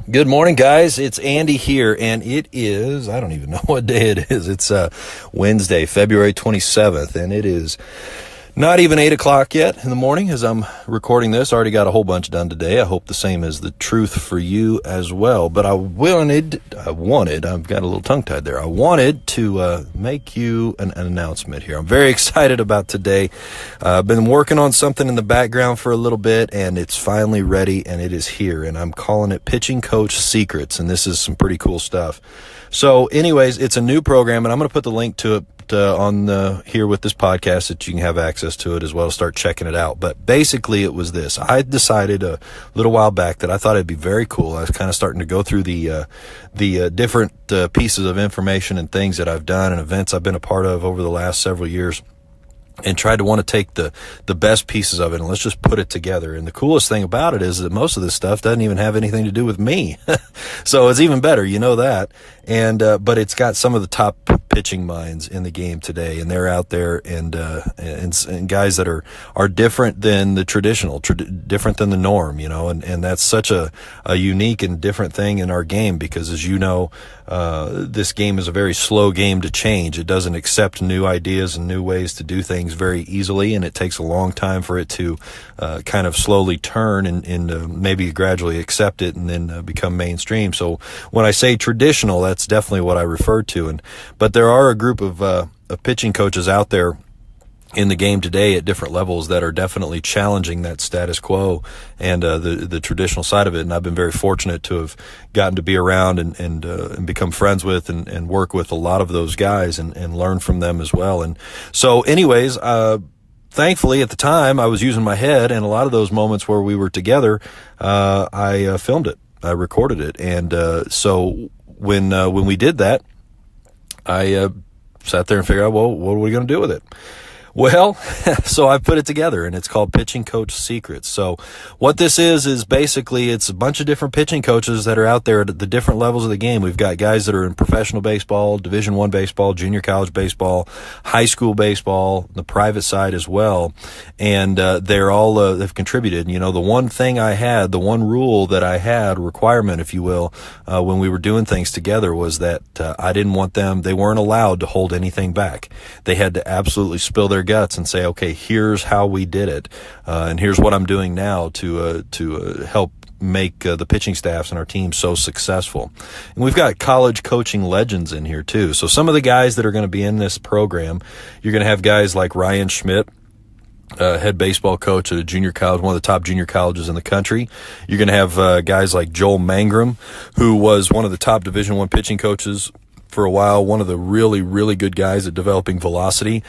Good morning, guys. It's Andy here, and it is, I don't even know what day it is. It's Wednesday, February 27th, and it is not even 8 o'clock yet in the morning as I'm recording this. Already got a whole bunch done today. I hope the same is the truth for you as well. But I've got a little tongue-tied there. I wanted to make you an announcement here. I'm very excited about today. I've been working on something in the background for a little bit, and it's finally ready, and it is here. And I'm calling it Pitching Coach Secrets, and this is some pretty cool stuff. So anyways, it's a new program, and I'm going to put the link to it on here with this podcast that you can have access to it as well. Start checking it out. But basically it was this. I decided a little while back that I thought it'd be very cool. I was kind of starting to go through the different pieces of information and things that I've done and events I've been a part of over the last several years, and tried to want to take the best pieces of it and let's just put it together. And the coolest thing about it is that most of this stuff doesn't even have anything to do with me. So it's even better, you know that. And but it's got some of the top pitching minds in the game today, and they're out there, and guys that are different than the traditional, different than the norm, you know, and that's such a unique and different thing in our game, because as you know, this game is a very slow game to change. It doesn't accept new ideas and new ways to do things very easily, and it takes a long time for it to kind of slowly turn and maybe gradually accept it and then become mainstream. So when I say traditional, that's definitely what I refer to. But there are a group of pitching coaches out there in the game today at different levels that are definitely challenging that status quo and the traditional side of it. And I've been very fortunate to have gotten to be around and become friends with and work with a lot of those guys and learn from them as well. And so anyways, thankfully at the time I was using my head, and a lot of those moments where we were together, I filmed it, I recorded it. And so when we did that, I sat there and figured out, well, what are we going to do with it? Well, so I put it together, and it's called Pitching Coach Secrets. So what this is basically it's a bunch of different pitching coaches that are out there at the different levels of the game. We've got guys that are in professional baseball, Division I baseball, junior college baseball, high school baseball, the private side as well. And they're all they've contributed. You know, the one rule that I had, requirement, if you will, when we were doing things together was that I didn't want they weren't allowed to hold anything back. They had to absolutely spill their guts and say, okay, here's how we did it, and here's what I'm doing now to help make the pitching staffs and our team so successful. And we've got college coaching legends in here too. So some of the guys that are going to be in this program, you're going to have guys like Ryan Schmidt, head baseball coach at a junior college, one of the top junior colleges in the country. You're going to have guys like Joel Mangrum, who was one of the top Division I pitching coaches for a while, one of the really, really good guys at developing velocity.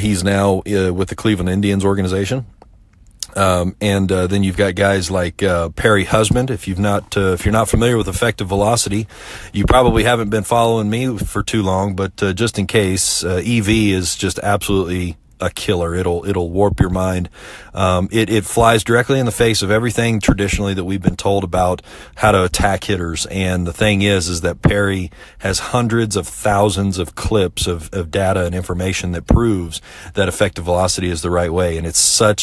He's now with the Cleveland Indians organization. And then you've got guys like Perry Husband. If you're not familiar with effective velocity, you probably haven't been following me for too long. But just in case, EV is just absolutely a killer. It'll warp your mind. It flies directly in the face of everything traditionally that we've been told about how to attack hitters. And the thing is that Perry has hundreds of thousands of clips of data and information that proves that effective velocity is the right way. And it's I'm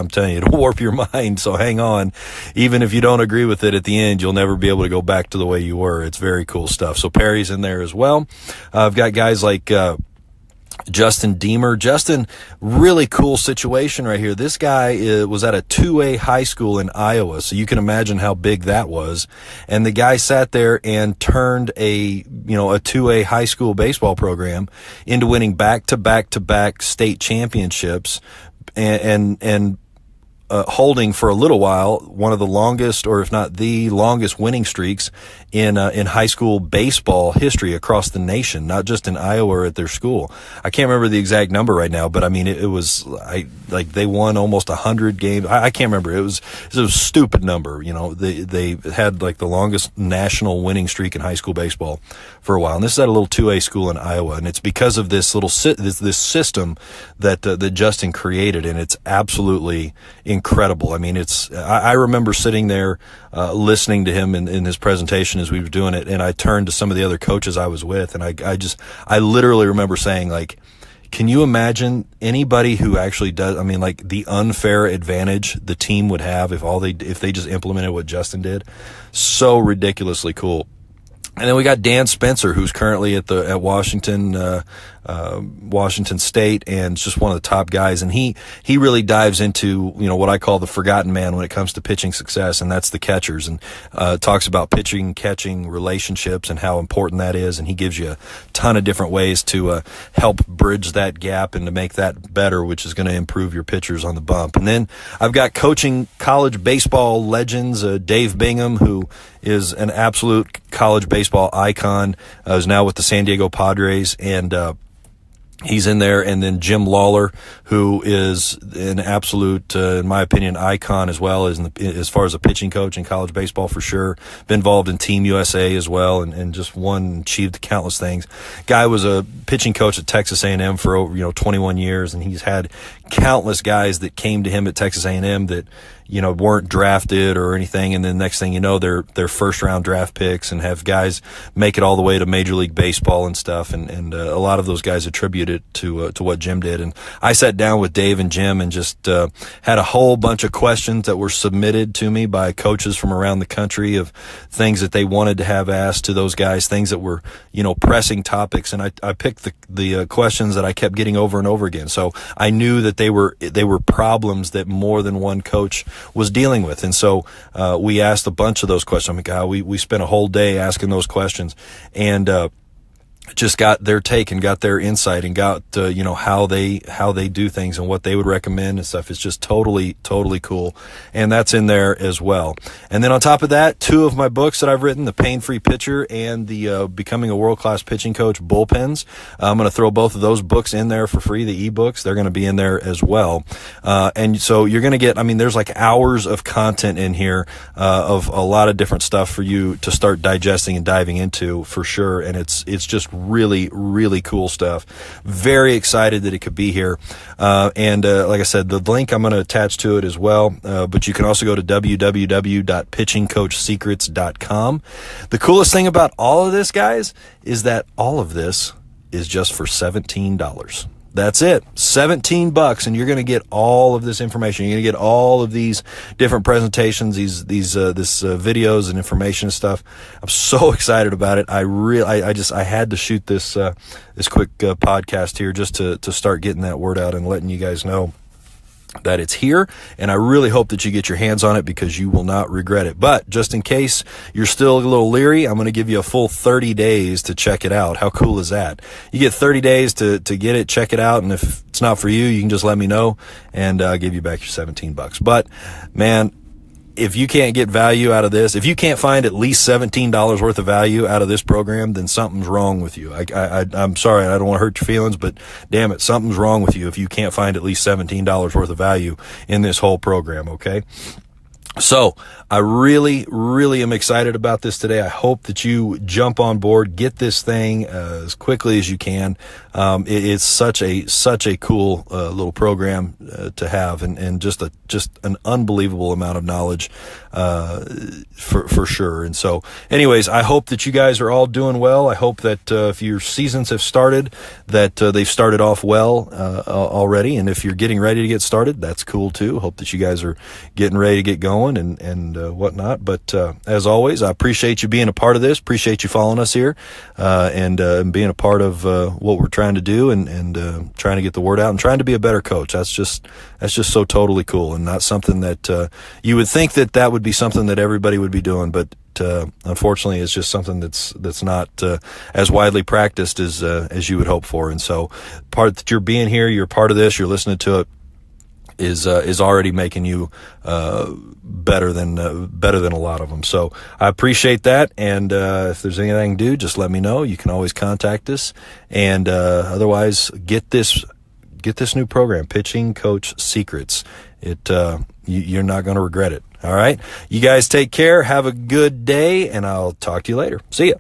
telling you, it'll warp your mind. So hang on. Even if you don't agree with it at the end, you'll never be able to go back to the way you were. It's very cool stuff. So Perry's in there as well. I've got guys like, Justin Dehmer. Justin, really cool situation right here. This guy was at a 2A high school in Iowa, so you can imagine how big that was. And the guy sat there and turned a 2A high school baseball program into winning back-to-back state championships and holding for a little while one of the longest, or if not the longest, winning streaks in high school baseball history across the nation, not just in Iowa or at their school. I can't remember the exact number right now, but I mean it was they won almost 100 games. I can't remember. It was a stupid number. You know, they had like the longest national winning streak in high school baseball for a while. And this is at a little 2A school in Iowa, and it's because of this little this system that Justin created, and it's absolutely incredible. I mean, I remember sitting there listening to him in his presentation as we were doing it, and I turned to some of the other coaches I was with, and I literally remember saying, like, can you imagine anybody who actually does, I mean, like the unfair advantage the team would have if they just implemented what Justin did? So ridiculously cool. And then we got Dan Spencer, who's currently at Washington State, and just one of the top guys. And he really dives into, what I call the forgotten man when it comes to pitching success, and that's the catchers, and talks about pitching, catching relationships and how important that is. And he gives you a ton of different ways to help bridge that gap and to make that better, which is going to improve your pitchers on the bump. And then I've got coaching college baseball legends, Dave Bingham, who is an absolute college baseball icon, is now with the San Diego Padres, and he's in there. And then Jim Lawler, who is an absolute, in my opinion, icon as well as far as a pitching coach in college baseball for sure. Been involved in Team USA as well, and just achieved countless things. Guy was a pitching coach at Texas A&M for over 21 years, and he's had countless guys that came to him at Texas A&M that weren't drafted or anything, and then next thing you know, they're first round draft picks, and have guys make it all the way to Major League Baseball and stuff, and a lot of those guys attribute it to what Jim did. And I sat down with Dave and Jim and just had a whole bunch of questions that were submitted to me by coaches from around the country of things that they wanted to have asked to those guys, things that were pressing topics, and I picked the questions that I kept getting over and over again. So I knew that they were problems that more than one coach was dealing with. And so we asked a bunch of those questions. I mean, God, we spent a whole day asking those questions, and just got their take and got their insight and got how they do things and what they would recommend and stuff. It's just totally cool, and that's in there as well. And then on top of that, 2 of my books that I've written, The Pain-Free Pitcher and the Becoming a World-Class Pitching Coach, Bullpens. I'm going to throw both of those books in there for free, the ebooks. They're going to be in there as well. And so you're going to get, there's like hours of content in here of a lot of different stuff for you to start digesting and diving into for sure. And it's just really cool stuff. Very excited that it could be here. And like I said, the link I'm going to attach to it as well. But you can also go to www.pitchingcoachsecrets.com. The coolest thing about all of this, guys, is that all of this is just for $17. That's it. $17, and you're going to get all of this information. You're going to get all of these different presentations, these videos and information and stuff. I'm so excited about it. I had to shoot this quick podcast here just to start getting that word out and letting you guys know that it's here, and I really hope that you get your hands on it because you will not regret it. But just in case you're still a little leery, I'm going to give you a full 30 days to check it out. How cool is that? You get 30 days to get it, check it out, and if it's not for you, you can just let me know, and I'll give you back your $17. But, man, if you can't get value out of this, if you can't find at least $17 worth of value out of this program, then something's wrong with you. I'm sorry, I don't want to hurt your feelings, but damn it, something's wrong with you if you can't find at least $17 worth of value in this whole program, okay? So I really am excited about this today. I hope that you jump on board, get this thing as quickly as you can. It's such a cool little program to have, and just an unbelievable amount of knowledge for sure. And so, anyways, I hope that you guys are all doing well. I hope that if your seasons have started, that they've started off well already. And if you're getting ready to get started, that's cool too. Hope that you guys are getting ready to get going and whatnot. But as always, I appreciate you being a part of this. Appreciate you following us here and being a part of what we're trying to do and trying to get the word out and trying to be a better coach. That's just so totally cool, and not something that you would think that would be something that everybody would be doing, but unfortunately it's just something that's not as widely practiced as you would hope for. And so part that you're being here, you're part of this, you're listening to it, is already making you better than a lot of them. So I appreciate that, and if there's anything I can do, just let me know. You can always contact us, and otherwise get this new program, Pitching Coach Secrets. You're not going to regret it. All right, you guys take care, have a good day, and I'll talk to you later. See ya.